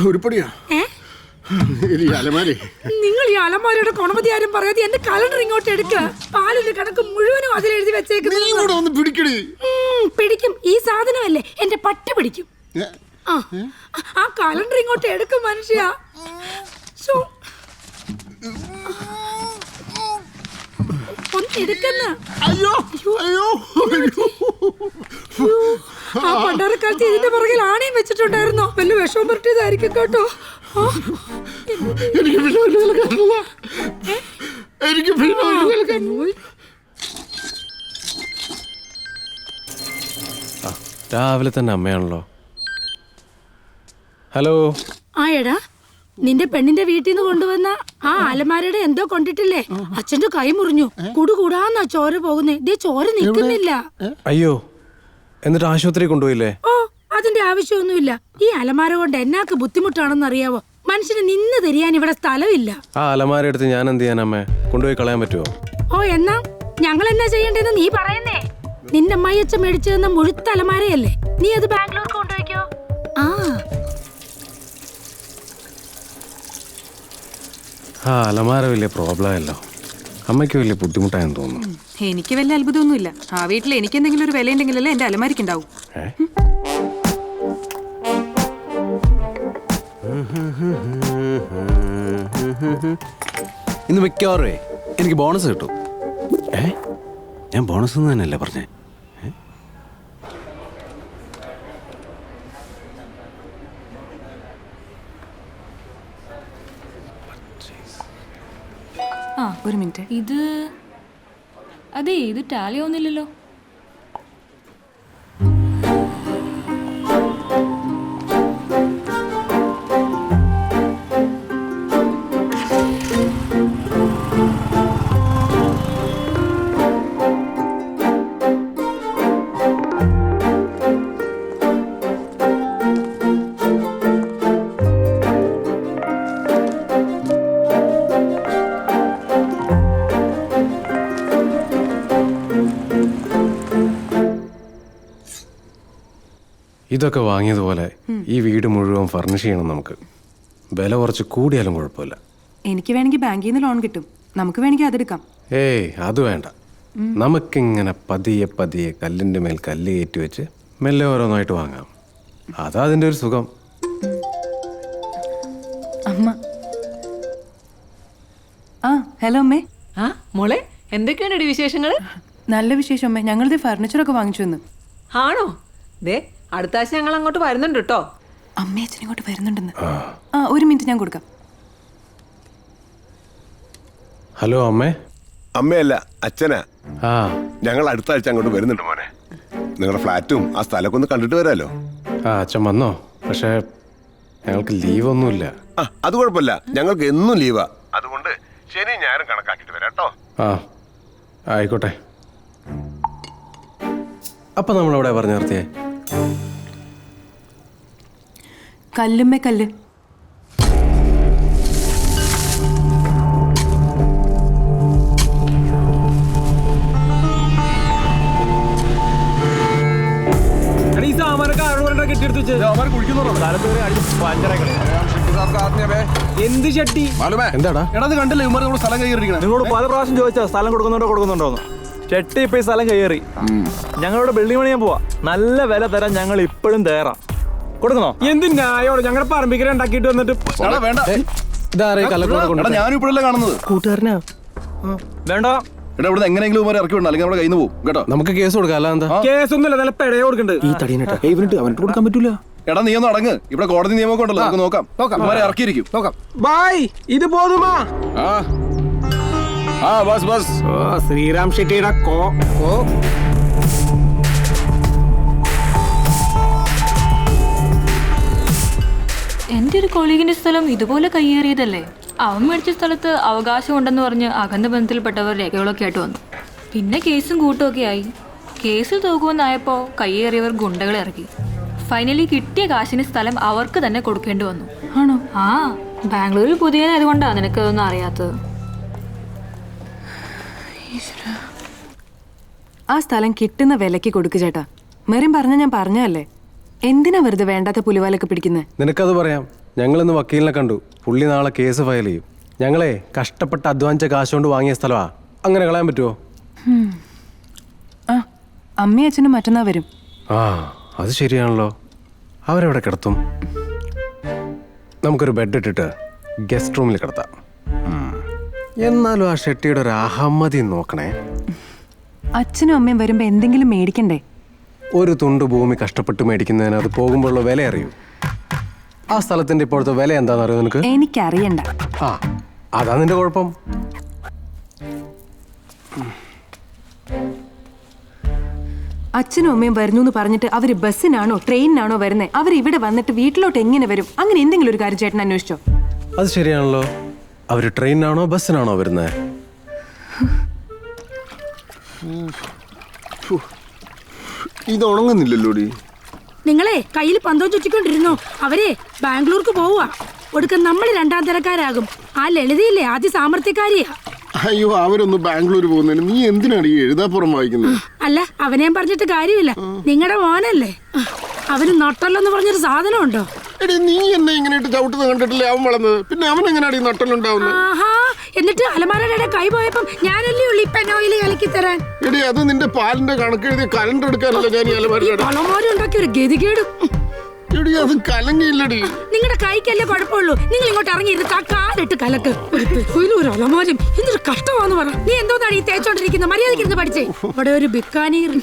ഉരുപ്പടിയാ നിങ്ങൾ ഈ അലമാരയുടെ കൊണമതി ആരും പറയാതെ എന്റെ കലണ്ടർ ഇങ്ങോട്ട് എടുക്ക. പാലിന്റെ കണക്ക് മുഴുവനും അതിലെഴുതി വെച്ചേക്കുന്നത്. പിടിക്കും. ഈ സാധനമല്ലേ എന്റെ പട്ടി പിടിക്കും. ആ കലണ്ടർ ഇങ്ങോട്ട് എടുക്കും മനുഷ്യ. ആ പണ്ടാരക്കാലത്ത് ഇതിന്റെ പുറകിൽ ആണയും വെച്ചിട്ടുണ്ടായിരുന്നോ? വല്ല വിഷവും പറ്റിയതായിരിക്കും കേട്ടോ. രാവിലെ തന്നെ അമ്മയാണല്ലോ. ഹലോ. ആ എടാ, നിന്റെ പെണ്ണിന്റെ വീട്ടിൽ നിന്ന് കൊണ്ടുവന്ന ആ അലമാരയുടെ എന്തോ കൊണ്ടിട്ടില്ലേ? അച്ഛന്റെ കൈ മുറിഞ്ഞു. കൂടുകൂടാന്നാ ചോര പോകുന്നേ. ദേ ചോര നിൽക്കുന്നില്ല. അയ്യോ, എന്നിട്ട് ആശുപത്രി കൊണ്ടുപോയില്ലേ? ഓ, അതിന്റെ ആവശ്യമൊന്നുമില്ല. ഈ അലമാര കൊണ്ട് എന്നാക്ക് ബുദ്ധിമുട്ടാണെന്ന് അറിയാവോ? മനുഷ്യന് നിന്ന് തിരിയാൻ ഇവിടെ സ്ഥലമില്ല. ആ അലമാര എടുത്ത് ഞാൻ എന്ത് ചെയ്യാൻ അമ്മേ? കൊണ്ടുപോയി കളയാൻ പറ്റുമോ? ഓ, എന്നാ ഞങ്ങൾ എന്നാ ചെയ്യേണ്ടതെന്ന് നീ പറയുന്നേ. നിന്റെ അമ്മായിയച്ഛ മേടിച്ചു തന്ന മുഴുത്ത അലമാരയല്ലേ? നീ അത് ബാംഗ്ലൂർ കൊണ്ടുപോയിക്കോ. ആ അലമാര വലിയ പ്രോബ്ലം അല്ലോ. അമ്മയ്ക്ക് വലിയ ബുദ്ധിമുട്ടായെന്ന് തോന്നുന്നു. എനിക്ക് വലിയ അത്ഭുതമൊന്നുമില്ല. ആ വീട്ടിൽ എനിക്ക് എന്തെങ്കിലും ഒരു വില ഉണ്ടെങ്കിലല്ലേ എന്റെ അലമാരിക്ക് ഉണ്ടാവും. ഇന്ന് മിക്കവാറേ എനിക്ക് ബോണസ് കിട്ടും. ഞാൻ ബോണസ് എന്ന് തന്നെയല്ലേ പറഞ്ഞേ? ഒരു മിനിറ്റ്. ഇത് ടാലി ആവുന്നില്ലല്ലോ. ഇതൊക്കെ വാങ്ങിയതുപോലെ ഈ വീട് മുഴുവൻ ഫർണിഷ് ചെയ്യണം നമുക്ക്. വില കുറച്ച് കൂടിയാലും കുഴപ്പമില്ല. എനിക്ക് വേണമെങ്കിൽ ബാങ്കിൽ നിന്ന് ലോൺ കിട്ടും. നമുക്ക് വേണമെങ്കിൽ അതെടുക്കാം. ഏയ്, അത് വേണ്ട. നമുക്കിങ്ങനെ പതിയെ പതിയെ കല്ലിൻ്റെ മേൽ കല്ല് കയറ്റി വെച്ച് മെല്ലെ ഓരോന്നായിട്ട് വാങ്ങാം. അതാ അതിൻ്റെ ഒരു സുഖം. അമ്മ. ഹലോ അമ്മേ. മോളെ, എന്തൊക്കെയാണ് വിശേഷങ്ങൾ? നല്ല വിശേഷം അമ്മേ. ഞങ്ങളിത് ഫർണിച്ചറൊക്കെ വാങ്ങിച്ചു വന്നു. ആണോ? ദേ, അടുത്ത ആഴ്ച ഞങ്ങൾ അങ്ങോട്ട് വരുന്നുണ്ട് കേട്ടോ. അമ്മേ, അച്ഛൻ ഇങ്ങോട്ട് വരുന്നുണ്ടെന്ന്. ഒരു മിനിറ്റ്, ഞാൻ കൊടുക്കാം. ഹലോ അമ്മേ. അമ്മയല്ല, അച്ഛനാ. ഞങ്ങൾ അടുത്ത ആഴ്ച അങ്ങോട്ട് വരുന്നുണ്ട് മോനെ. നിങ്ങളുടെ ഫ്ലാറ്റും ആ സ്ഥലമൊക്കെ ഒന്ന് കണ്ടിട്ട് വരാലോ. അച്ഛൻ വന്നോ? പക്ഷേ ഞങ്ങൾക്ക് ലീവൊന്നുമില്ല. അത് കുഴപ്പമില്ല, ഞങ്ങൾക്ക് എന്നും ലീവാ. അതുകൊണ്ട് ശനി ഞായറും കണക്കാക്കിട്ട് വരാം കേട്ടോ. ആയിക്കോട്ടെ. അപ്പൊ നമ്മളെവിടെ പറഞ്ഞു നിർത്തിയേ? കല്ലുമ്മേ കല്ല്. എന്ത് ചട്ടി? എന്താടാ? കണ്ടില്ലേ സ്ഥലം കയ്യേറിയിരിക്കണം. നിങ്ങളോട് പല പ്രാവശ്യം ചോദിച്ചാ സ്ഥലം കൊടുക്കുന്നുണ്ടോന്ന്. ചെട്ടി ഇപ്പൊ ഈ സ്ഥലം കയ്യേറി. ഞങ്ങളോട് ബിൽഡിംഗ് പണിയാൻ പോവാ. നല്ല വില തരാൻ ഞങ്ങൾ ഇപ്പോഴും തയ്യാറാ. കൊടുക്കണോ? എന്തിനാ ഞങ്ങളുടെ പറമ്പിക്കര ഉണ്ടാക്കിട്ട് വന്നിട്ട് ഞാനിപ്പോഴല്ലേ കാണുന്നത്. കൂട്ടുകാരനാ? വേണ്ട. ഇവിടെ എങ്ങനെയെങ്കിലും ഇറക്കി വിടണം, അല്ലെങ്കിൽ നമ്മുടെ കയ്യിൽ നിന്ന് പോകും കേട്ടോ. നമുക്ക് കേസ് കൊടുക്കാം. അല്ല എന്താ കേസൊന്നുമില്ല, നല്ല പെടയെ കൊടുക്കണ്ട്. ഈ തടീനട്ട് അവനിട്ട് കൊടുക്കാൻ പറ്റൂല. എടാ, നീ ഒന്ന് അടങ്ങ്. ഇവിടെ കോടതി നിയമമൊക്കെ ഉണ്ടല്ലോ, നമുക്ക് നോക്കാം. ഇറക്കിയിരിക്കും. ബായ്, ഇത് പോതുമാ? ബസ്. ശ്രീറാം ഷെട്ടിയുടെ എന്റെ ഒരു കൊളീഗിന്റെ സ്ഥലം ഇതുപോലെ കയ്യേറിയതല്ലേ? അവൻ മേടിച്ച സ്ഥലത്ത് അവകാശം ഉണ്ടെന്ന് പറഞ്ഞ് അകന്ന ബന്ധത്തിൽപ്പെട്ടവർ രേഖകളൊക്കെ ആയിട്ട് വന്നു. പിന്നെ കേസും കൂട്ടുമൊക്കെ ആയി. കേസിൽ തോക്കുമെന്നായപ്പോ കയ്യേറിയവർ ഗുണ്ടകളെ ഇറക്കി. ഫൈനലി കിട്ടിയ കാശിന് സ്ഥലം അവർക്ക് തന്നെ കൊടുക്കേണ്ടി വന്നു. ആണോ? ബാംഗ്ലൂരിൽ പുതിയതായതുകൊണ്ടാണ് നിനക്ക് അതൊന്നും അറിയാത്തത്. ആ സ്ഥലം കിട്ടുന്ന വിലക്ക് കൊടുക്കു ചേട്ടാ. മെറിൻ പറഞ്ഞ ഞാൻ പറഞ്ഞല്ലേ, എന്തിനാ വെറുതെ വേണ്ടാത്ത പുലിവാലൊക്കെ പിടിക്കുന്നത്? നിനക്കത് പറയാം. ഞങ്ങളിന്ന് വക്കീലിനെ കണ്ടു. പുള്ളി നാളെ കേസ് ഫയൽ ചെയ്യും. ഞങ്ങളെ കഷ്ടപ്പെട്ട് അധ്വാനിച്ച കാശ് കൊണ്ട് വാങ്ങിയ സ്ഥലമാ. അങ്ങനെ കളയാൻ പറ്റുമോ? ആ, അമ്മയും അച്ഛനും മറ്റന്നാ വരും. ആ, അത് ശരിയാണല്ലോ. അവരെവിടെ കിടത്തും? നമുക്കൊരു ബെഡ് ഇട്ടിട്ട് ഗസ്റ്റ് റൂമിൽ കിടത്താം. എന്നാലും ആ ഷെട്ടിയുടെ ഒരു അഹമ്മതി നോക്കണേ. അച്ഛനും അമ്മയും വരുമ്പോ എന്തെങ്കിലും മേടിക്കണ്ടേ? ഒരു തുണ്ട് ഭൂമി കഷ്ടപ്പെട്ട് മേടിക്കുന്നതിന് അത് പോകുമ്പോഴുള്ള വില അറിയൂ. ആ സ്ഥലത്തിന്റെ ഇപ്പോഴത്തെ വില എന്താണെന്ന് അറിയോ നിനക്ക്? എനിക്കറിയണ്ട. ആ, അതാ നിന്റെ കുഴപ്പം. അച്ഛനും അമ്മയും വരുന്നു എന്ന് പറഞ്ഞിട്ട് അവര് ബസ്സിനാണോ ട്രെയിനിനാണോ വരുന്നത്? അവർ ഇവിടെ വന്നിട്ട് വീട്ടിലോട്ട് എങ്ങനെ വരും? അങ്ങനെ എന്തെങ്കിലും ഒരു കാര്യം ചേട്ടൻ അന്വേഷിച്ചോ? അത് ശരിയാണല്ലോ. അവര് ട്രെയിനിനാണോ ബസ്സിനാണോ വരുന്നത്? ഇത് ഉണങ്ങുന്നില്ലല്ലോടി. നിങ്ങളെ കയ്യിൽ പന്തോ ചുറ്റിക്കൊണ്ടിരുന്നോ? അവരെ ബാംഗ്ലൂർക്ക് പോവുക. ഒടുക്കം നമ്മൾ രണ്ടാം തരക്കാരാകും. ആ ലളിതയില്ലേ ആദ്യ സാമർത്ഥ്യക്കാരിയാ. അയ്യോ, അവരൊന്ന് ബാംഗ്ലൂർ പോകുന്നതിന് നീ എന്തിനാണ് ഈ എഴുതാപ്പുറം വായിക്കുന്നത്? അല്ല, അവനെയും പറഞ്ഞിട്ട് കാര്യമില്ല. നിങ്ങളുടെ മോനല്ലേ. അവന് നട്ടല്ലെന്ന് പറഞ്ഞൊരു സാധനം ഉണ്ടോ? എടി, നീ എന്നെ ഇങ്ങനെയിട്ട് ചവിട്ടുന്നത് കണ്ടിട്ടില്ലേ അവൻ വളർന്നത്? പിന്നെ അവൻ എങ്ങനെയാണ് ഈ നട്ടലുണ്ടാവുന്നത്? ആഹാ, എന്നിട്ട് അലമാരയുടെ കൈ പോയപ്പം ഞാനല്ലേ ഉള്ളി പെനോയിൽ കലക്കി തരാൻ. എടി, അത് നിന്റെ പാലിന്റെ കണക്കെഴുതി കലണ്ടർ എടുക്കാനല്ല ഞാൻ ഈ അലമാരയുടെ. അലമാരുണ്ടാക്കി ഒരു ഗതികേടും. എടി, അത് കലങ്ങിയില്ലടി. നിങ്ങളുടെ കൈക്കല്ലേ കുഴപ്പമുള്ളൂ. നിങ്ങൾ ഇങ്ങോട്ട് ഇറങ്ങിയിരുന്ന് കാലിട്ട് കലക്ക്. ഒരു അലമാരും എന്തൊരു കഷ്ടമാന്ന് പറ. നീ എന്തോന്നാണ് ഈ തേച്ചോണ്ടിരിക്കുന്നത്? മര്യാദയ്ക്ക് പഠിച്ചേ. ഇവിടെ ഒരു ബിക്കാനീർ.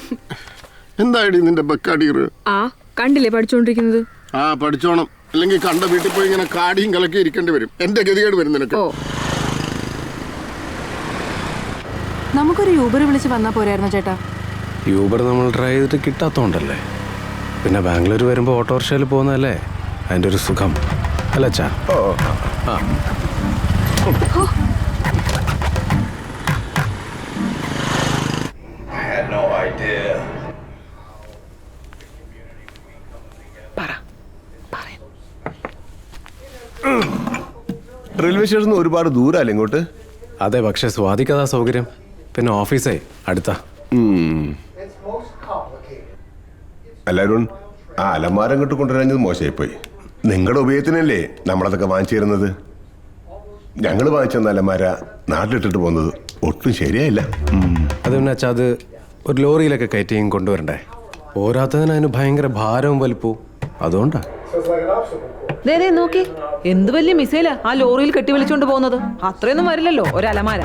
എന്താടി നിന്റെ ബക്കാടീർ? ആ, കണ്ടില്ലേ പഠിച്ചോണ്ടിരിക്കുന്നത്? ആ, പഠിച്ചോണം. അല്ലെങ്കിൽ കണ്ട വീട്ടിൽ പോയി ഇങ്ങനെ കാടിയും കലക്കി ഇരിക്കേണ്ടി വരും. എന്റെ ഗതികേട് വരും നിനക്ക്. നമുക്കൊരു യൂബർ വിളിച്ച് വന്നാ പോരായിരുന്നോ ചേട്ടാ? യൂബർ നമ്മൾ ട്രൈ ചെയ്തിട്ട് കിട്ടാത്തോണ്ടല്ലേ. പിന്നെ ബാംഗ്ലൂർ വരുമ്പോൾ ഓട്ടോറിക്ഷയിൽ പോകുന്നതല്ലേ അതിൻ്റെ ഒരു സുഖം അല്ല ചാ? ആ, റെയിൽവേ സ്റ്റേഷൻ ഒരുപാട് ദൂരല്ലേ ഇങ്ങോട്ട്? അതെ, പക്ഷെ സ്വാതിക്കതാ സൗകര്യം. പിന്നെ ഓഫീസേ അടുത്താ. എല്ലാവരും ആ അലമാര ഇങ്ങോട്ട് കൊണ്ടുവരാഞ്ഞത് മോശമായിപ്പോയി. നിങ്ങളുടെ ഉപയോഗത്തിനല്ലേ നമ്മളതൊക്കെ വാങ്ങിച്ചു തരുന്നത്. ഞങ്ങൾ വാങ്ങിച്ചു തന്ന അലമാര നാട്ടിലിട്ടിട്ട് പോകുന്നത് ഒട്ടും ശരിയായില്ല. അത് പിന്നെ അച്ഛാ, അത് ഒരു ലോറിയിലൊക്കെ കയറ്റിയും കൊണ്ടുവരണ്ടേ. പോരാത്തതിന് അതിന് ഭയങ്കര ഭാരവും വലിപ്പവും. അതുകൊണ്ടാ. നോക്കി, എന്ത് വലിയ മിസൈലാ ആ ലോറിയിൽ കെട്ടി വിളിച്ചോണ്ട് പോകുന്നത്. അത്രയൊന്നും വരില്ലല്ലോ ഒരു അലമാര.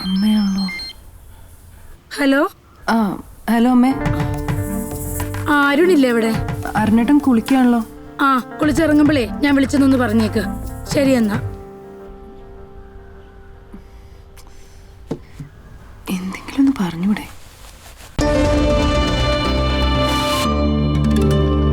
അമ്മയാണല്ലോ. ഹലോ. ആ, ഹലോ അമ്മേ. അരുണില്ലേ ഇവിടെ? അരുണേട്ടൻ കുളിക്കാണല്ലോ. ആ, കുളിച്ചിറങ്ങുമ്പോഴേ ഞാൻ വിളിച്ചെന്നൊന്ന് പറഞ്ഞേക്ക്. ശരി എന്നാ. എന്തെങ്കിലും ഒന്ന് പറഞ്ഞൂടെ?